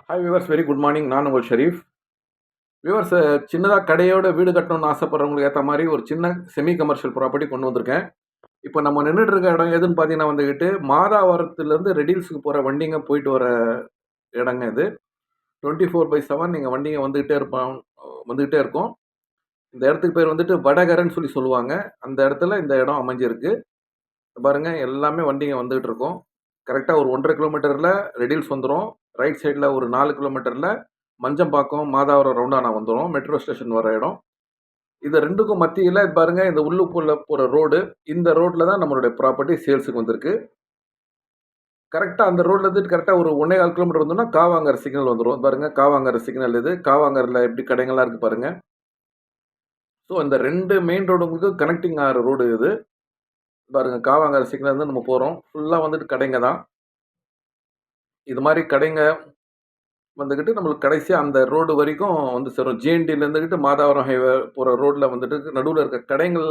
Hi viewers, very good morning. நான் உங்கள் Sharif. Viewers, சின்னதாக கடையோட வீடு கட்டணும்னு ஆசைப்படுறவங்களுக்கு ஏற்ற மாதிரி ஒரு சின்ன செமி கமர்ஷியல் ப்ராப்பர்ட்டி கொண்டு வந்திருக்கேன். இப்போ நம்ம நின்றுட்டு இருக்க இடம் எதுன்னு பார்த்தீங்கன்னா வந்துக்கிட்டு மாதாவரத்துலேருந்து ரெடில்ஸுக்கு போகிற வண்டிங்க போயிட்டு வர இடங்க இது. 24/7 நீங்கள் வண்டிங்க வந்துக்கிட்டே இருக்கும். இந்த இடத்துக்கு பேர் வந்துட்டு வடகரன்னு சொல்லுவாங்க. அந்த இடத்துல இந்த இடம் அமைஞ்சிருக்கு. பாருங்க, எல்லாமே வண்டிங்க வந்துகிட்டு இருக்கும். கரெக்டாக ஒரு 1.5 கிலோமீட்டரில் ரெடில்ஸ் வந்துடும். ரைட் சைடில் ஒரு 4 கிலோமீட்டரில் மஞ்சம்பாக்கம் மாதாவரம் ரவுண்டானா வந்துடும், மெட்ரோ ஸ்டேஷன் வர இடம். இது ரெண்டுக்கும் மத்தியில் பாருங்க, இந்த உள்ளுக்குள்ள போகிற ரோடு, இந்த ரோட்டில் தான் நம்மளுடைய ப்ராப்பர்ட்டி சேல்ஸுக்கு வந்திருக்கு. கரெக்டாக அந்த ரோட்ல இருந்து கரெக்டாக ஒரு 1.25 கிலோமீட்டர் வந்தோம்னா காவாங்கர் சிக்னல் வந்துடும். பாருங்க, காவாங்கர் சிக்னல் இது. காவாங்கரில் எப்படி கடைகள்லாம் இருக்கு பாருங்க. ஸோ இந்த 2 மெயின் ரோடுங்களுக்கு கனெக்டிங் ஆகிற ரோடு இது. பாருங்க, காவாங்கர் சிக்னல் இருந்து நம்ம போகிறோம். ஃபுல்லாக வந்துட்டு கடைங்க தான். இது மாதிரி கடைங்க வந்துக்கிட்டு நம்மளுக்கு கடைசியாக அந்த ரோடு வரைக்கும் வந்து சேரும். ஜிஎன்டியில் இருந்துக்கிட்டு மாதாவரம் ஹைவே போகிற ரோட்டில் வந்துட்டு நடுவில் இருக்க கடைகள்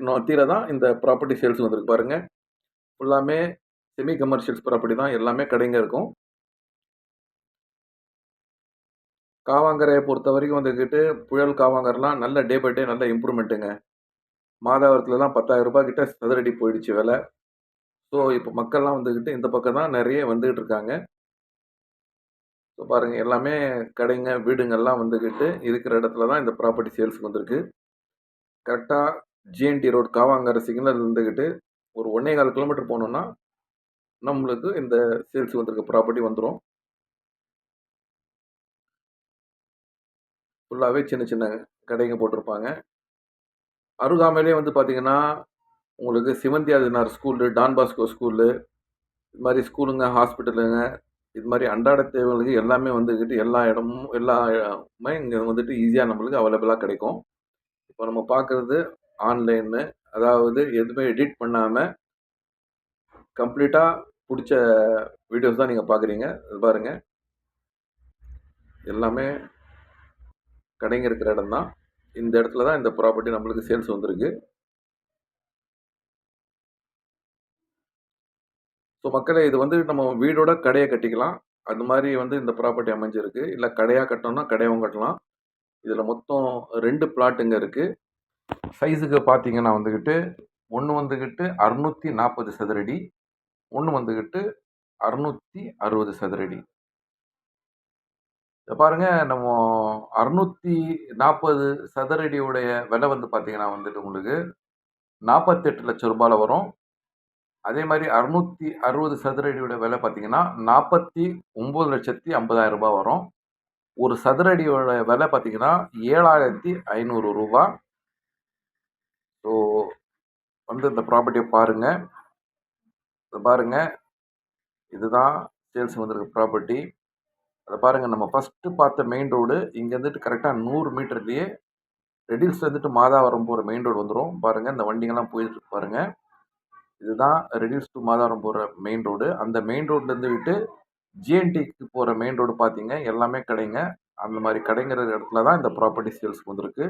மத்தியில் தான் இந்த ப்ராப்பர்ட்டி சேல்ஸ் வந்துருக்கு பாருங்கள். ஃபுல்லாமே செமி கமர்ஷியல்ஸ் ப்ராப்பர்ட்டி தான், எல்லாமே கடைங்க இருக்கும். காவாங்கரையை பொறுத்த வரைக்கும் வந்துக்கிட்டு புயல் காவாங்கரெலாம் நல்ல டே பை டே நல்ல இம்ப்ரூவ்மெண்ட்டுங்க. மாதாவரத்துலலாம் 10,000 ரூபாய் கிட்ட சதுரடி போயிடுச்சு விலை. ஸோ இப்போ மக்கள்லாம் வந்துக்கிட்டு இந்த பக்கம் தான் நிறைய வந்துக்கிட்டு இருக்காங்க. ஸோ பாருங்கள், எல்லாமே கடைங்க வீடுங்கள்லாம் வந்துக்கிட்டு இருக்கிற இடத்துல தான் இந்த ப்ராப்பர்ட்டி சேல்ஸுக்கு வந்திருக்கு. கரெக்டாக ஜிஎன்டி ரோட் காவாங்கர சிக்னல் இருந்துக்கிட்டு ஒரு 1.25 கிலோமீட்டர் போனோம்னா நம்மளுக்கு இந்த சேல்ஸ் வந்திருக்க ப்ராப்பர்ட்டி வந்துடும். ஃபுல்லாகவே சின்ன சின்ன கடைங்க போட்டிருப்பாங்க. அருகாமையிலே வந்து பார்த்தீங்கன்னா உங்களுக்கு சிவந்தி ஆதினார் ஸ்கூலு, டான் பாஸ்கோ ஸ்கூலு, இது மாதிரி ஸ்கூலுங்க, ஹாஸ்பிட்டலுங்க, இது மாதிரி அன்றாட தேவைகளுக்கு எல்லாமே வந்துக்கிட்டு எல்லா இடமும் எல்லாமே இங்கே வந்துட்டு ஈஸியாக நம்மளுக்கு அவைலபிளாக கிடைக்கும். இப்போ நம்ம பார்க்குறது ஆன்லைனு, அதாவது எதுவுமே எடிட் பண்ணாமல் கம்ப்ளீட்டாக பிடிச்ச வீடியோஸ் தான் நீங்கள் பார்க்குறீங்க. இது பாருங்கள், எல்லாமே கடைங்க இருக்கிற இடம் தான். இந்த இடத்துல தான் இந்த ப்ராப்பர்ட்டி நம்மளுக்கு சேல்ஸ் வந்திருக்கு. ஸோ மக்களே, இது வந்து நம்ம வீடோட கடையை கட்டிக்கலாம். அது மாதிரி வந்து இந்த ப்ராப்பர்ட்டி அமைஞ்சிருக்கு. இல்லை கடையாக கட்டணும்னா கடையாகவும் கட்டலாம். இதில் மொத்தம் 2 பிளாட்டுங்க இருக்குது. சைஸுக்கு பார்த்தீங்கன்னா வந்துக்கிட்டு ஒன்று வந்துக்கிட்டு 640 சதுரடி, ஒன்று வந்துக்கிட்டு 660 சதுரடி. இதை பாருங்க, நம்ம 640 சதுரடியுடைய விலை வந்து பார்த்தீங்கன்னா வந்துட்டு உங்களுக்கு 48 லட்சம் ரூபாயில் வரும். அதே மாதிரி 660 சதுரடியோட விலை பார்த்தீங்கன்னா 49,50,000 ரூபாய் வரும். ஒரு சதுரடியோட விலை பார்த்தீங்கன்னா 7,500 ரூபா. ஸோ வந்து இந்த ப்ராப்பர்ட்டியை பாருங்க. பாருங்க, இதுதான் சேல்ஸ் வந்திருக்க ப்ராப்பர்ட்டி. அதை பாருங்கள், நம்ம ஃபஸ்ட்டு பார்த்த மெயின் ரோடு இங்கேருந்துட்டு கரெக்டாக 100 மீட்டர்லேயே ரெடில்ஸ் வந்துட்டு மாதாவரம் போகிற மெயின் ரோடு வந்துடும். பாருங்கள், இந்த வண்டிங்கெல்லாம் போயிட்டு பாருங்கள். இதுதான் ரெடில்ஸ் டு மாதாவரம் போகிற மெயின் ரோடு. அந்த மெயின் ரோட்லேருந்து விட்டு ஜிஎன்டிக்கு போகிற மெயின் ரோடு பார்த்தீங்க, எல்லாமே கடைங்க. அந்த மாதிரி கடைங்கிற இடத்துல தான் இந்த ப்ராப்பர்ட்டி சேல்ஸ்க்கு வந்திருக்கு.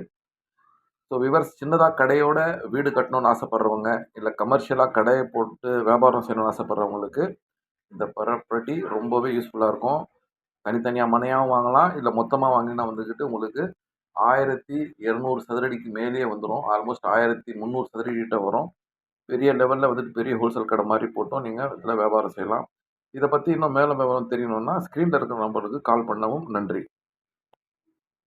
ஸோ விவர்ஸ், சின்னதாக கடையோட வீடு கட்டணும்னு ஆசைப்பட்றவங்க, இல்லை கமர்ஷியலாக கடையை போட்டு வியாபாரம் செய்யணும்னு ஆசைப்பட்றவங்களுக்கு இந்த ப்ராப்பர்ட்டி ரொம்பவே யூஸ்ஃபுல்லாக இருக்கும். தனித்தனியாக மனையாகவும் வாங்கலாம், இல்லை மொத்தமாக வாங்கினா வந்துக்கிட்டு உங்களுக்கு 1,200 சதுரடிக்கு மேலேயே வந்துடும். ஆல்மோஸ்ட் 1,300 சதுரடி கிட்ட வரும். பெரிய லெவலில் வந்துட்டு பெரிய ஹோல்சேல் கடை மாதிரி போட்டும் நீங்கள் இதில் வியாபாரம் செய்யலாம். இதை பற்றி இன்னும் மேலும் விவரம் தெரியணும்னா ஸ்க்ரீனில் இருக்கிற நம்பருக்கு கால் பண்ணவும். நன்றி.